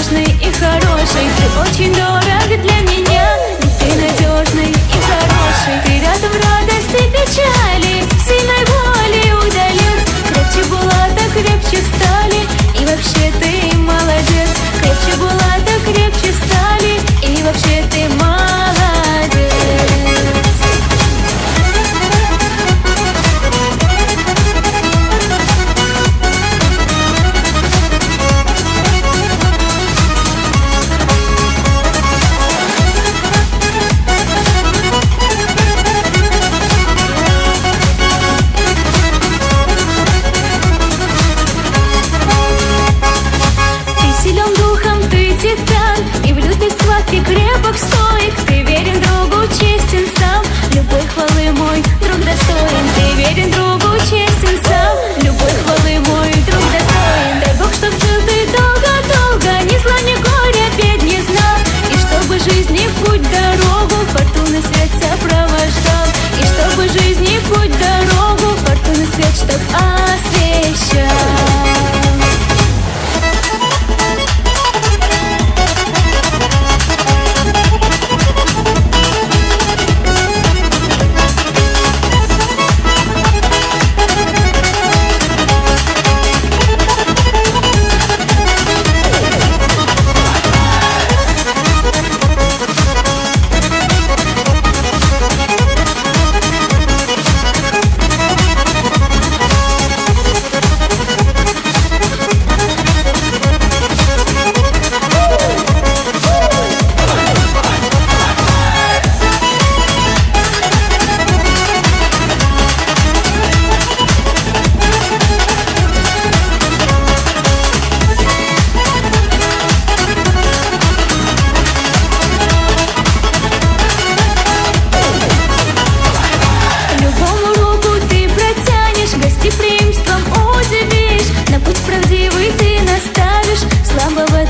надежный и хороший. Ты очень дорог для меня, ведь ты надежный и хороший. Ты рядом в радости, печали, в сильной боли удалец. Крепче булата, крепче стали, и вообще ты молодец. Крепче булата, крепче стали, и вообще ты молодец. Силен духом ты титан, и в лютой схватке крепок стоик. Ты верен другу, честен сам, любой хвалы мой друг достоин. Ты верен другу, честен сам, любой хвалы мой друг достоин. Дай Бог, чтоб жил ты долго-долго, ни зла, ни горя, бед не знал. И чтобы жизни путь дорогу фортуны свет сопровождал. И чтобы жизни путь дорогу фортуны свет чтоб освещал. Гостеприимством удивишь, на путь правдивый ты наставишь. Слабого